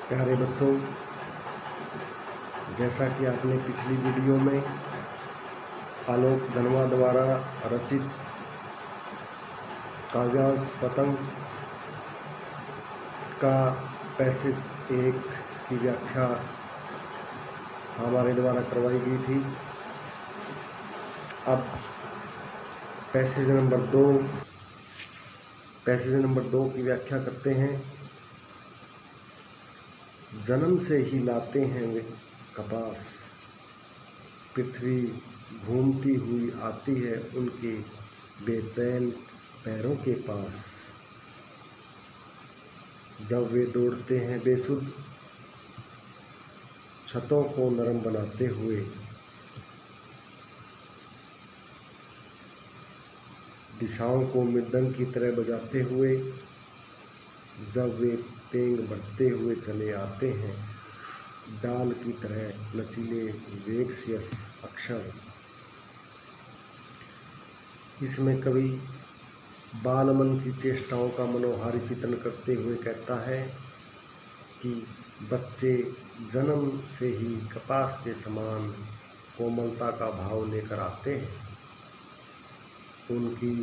प्यारे बच्चों, जैसा कि आपने पिछली वीडियो में आलोक धनवा द्वारा रचित काव्यांश पतंग का पैसेज 1 की व्याख्या हमारे द्वारा करवाई गई थी। अब पैसेज नंबर 2 की व्याख्या करते हैं। जन्म से ही लाते हैं वे कपास, पृथ्वी घूमती हुई आती है उनके बेचैन पैरों के पास। जब वे दौड़ते हैं बेसुध, छतों को नरम बनाते हुए, दिशाओं को मृदंग की तरह बजाते हुए, जब वे पेंग बढ़ते हुए चले आते हैं, डाल की तरह लचीले वेग से अक्षर। इसमें कवि बालमन की चेष्टाओं का मनोहारी चित्रण करते हुए कहता है कि बच्चे जन्म से ही कपास के समान कोमलता का भाव लेकर आते हैं। उनकी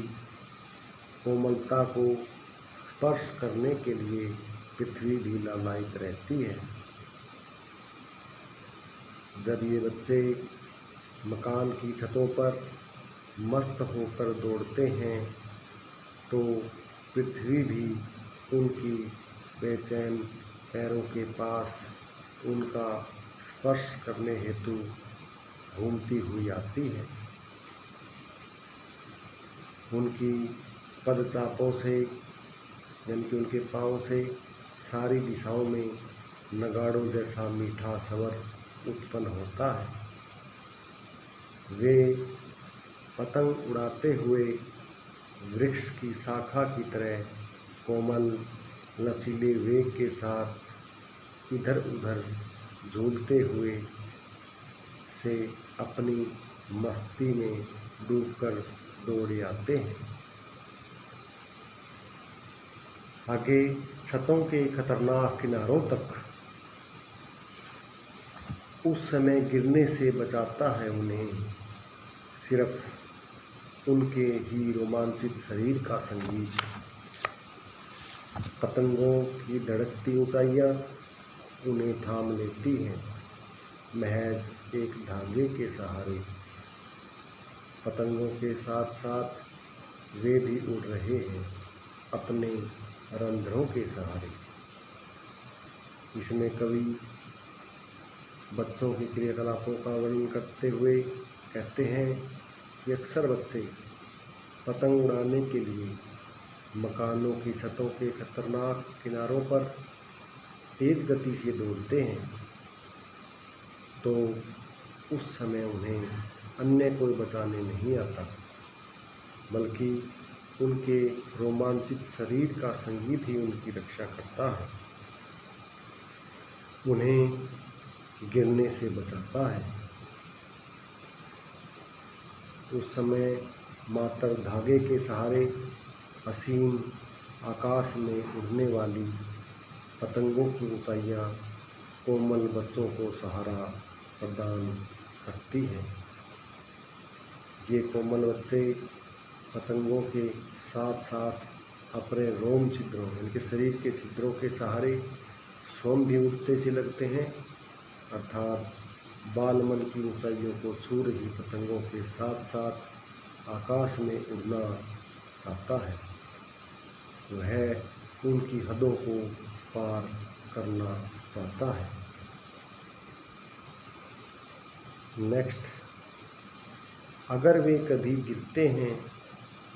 कोमलता को स्पर्श करने के लिए पृथ्वी भी लालायित रहती है। जब ये बच्चे मकान की छतों पर मस्त होकर दौड़ते हैं तो पृथ्वी भी उनकी बेचैन पैरों के पास उनका स्पर्श करने हेतु घूमती हुई आती है। उनकी पदचापों से यानी कि उनके पाँव से सारी दिशाओं में नगाड़ों जैसा मीठा स्वर उत्पन्न होता है। वे पतंग उड़ाते हुए वृक्ष की शाखा की तरह कोमल लचीले वेग के साथ इधर उधर झूलते हुए से अपनी मस्ती में डूबकर दौड़े आते हैं। आगे छतों के खतरनाक किनारों तक उस समय गिरने से बचाता है उन्हें सिर्फ उनके ही रोमांचित शरीर का संगीत। पतंगों की धड़कती ऊंचाइयां उन्हें थाम लेती हैं महज एक धागे के सहारे। पतंगों के साथ साथ वे भी उड़ रहे हैं अपने रंध्रों के सहारे। इसमें कवि बच्चों के क्रियाकलापों का वर्णन करते हुए कहते हैं कि अक्सर बच्चे पतंग उड़ाने के लिए मकानों की छतों के खतरनाक किनारों पर तेज गति से दौड़ते हैं तो उस समय उन्हें अन्य कोई बचाने नहीं आता, बल्कि उनके रोमांचित शरीर का संगीत ही उनकी रक्षा करता है, उन्हें गिरने से बचाता है। उस समय मात्र धागे के सहारे असीम आकाश में उड़ने वाली पतंगों की ऊंचाइयां कोमल बच्चों को सहारा प्रदान करती हैं। ये कोमल बच्चे पतंगों के साथ साथ अपने रोम छिद्रों यानी कि शरीर के छिद्रों के सहारे स्वयं भी उड़ते से लगते हैं, अर्थात बालमन की ऊंचाइयों को छू रही पतंगों के साथ साथ आकाश में उड़ना चाहता है। वह उनकी हदों को पार करना चाहता है। नेक्स्ट, अगर वे कभी गिरते हैं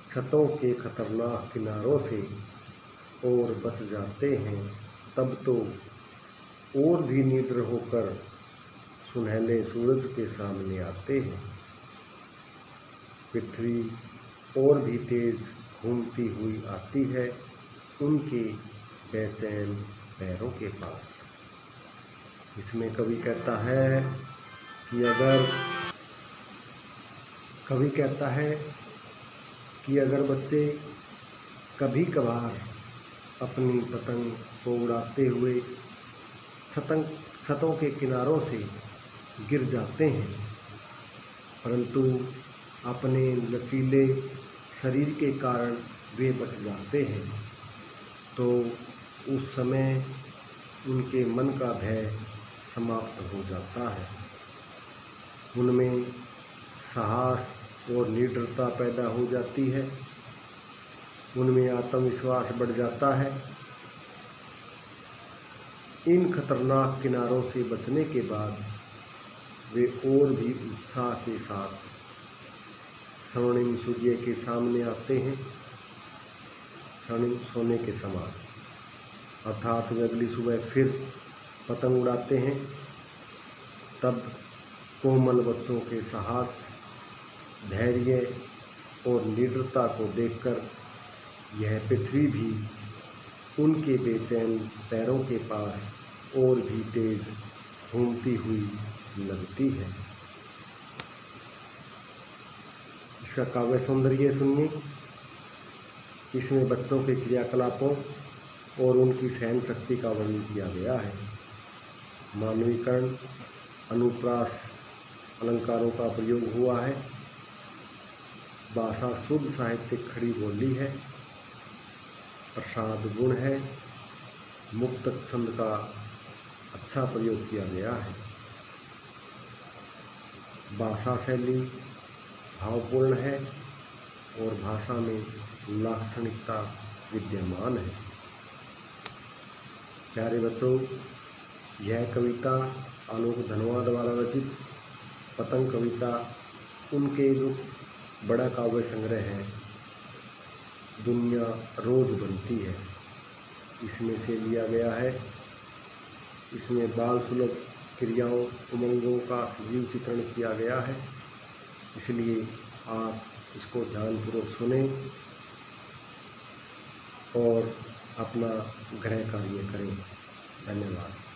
छतों के खतरनाक किनारों से और बच जाते हैं, तब तो और भी निडर होकर सुनहले सूरज के सामने आते हैं। पृथ्वी और भी तेज घूमती हुई आती है उनके बेचैन पैरों के पास। इसमें कवि कहता है कि अगर बच्चे कभी कभार अपनी पतंग को उड़ाते हुए छतों के किनारों से गिर जाते हैं, परंतु अपने लचीले शरीर के कारण वे बच जाते हैं। तो उस समय उनके मन का भय समाप्त हो जाता है, उनमें साहस और निडरता पैदा हो जाती है, उनमें आत्मविश्वास बढ़ जाता है। इन खतरनाक किनारों से बचने के बाद वे और भी उत्साह के साथ स्वर्णिम सूर्य के सामने आते हैं, स्वर्णिम सोने के समान, अर्थात वे अगली सुबह फिर पतंग उड़ाते हैं। तब कोमल बच्चों के साहस, धैर्य और निडरता को देखकर यह पृथ्वी भी उनके बेचैन पैरों के पास और भी तेज घूमती हुई लगती है। इसका काव्य सौंदर्य सुनिए। इसमें बच्चों के क्रियाकलापों और उनकी सहन शक्ति का वर्णन किया गया है। मानवीकरण, अनुप्रास अलंकारों का प्रयोग हुआ है। भाषा शुद्ध साहित्यिक खड़ी बोली है। प्रसाद गुण है। मुक्तक छंद का अच्छा प्रयोग किया गया है। भाषा शैली भावपूर्ण है और भाषा में लाक्षणिकता विद्यमान है। प्यारे बच्चों, यह कविता आलोक धनवा द्वारा रचित पतंग कविता उनके जो बड़ा काव्य संग्रह है दुनिया रोज बनती है, इसमें से लिया गया है। इसमें बाल सुलभ क्रियाओं उमंगों का सजीव चित्रण किया गया है, इसलिए आप इसको ध्यानपूर्वक सुनें और अपना गृह कार्य करें। धन्यवाद।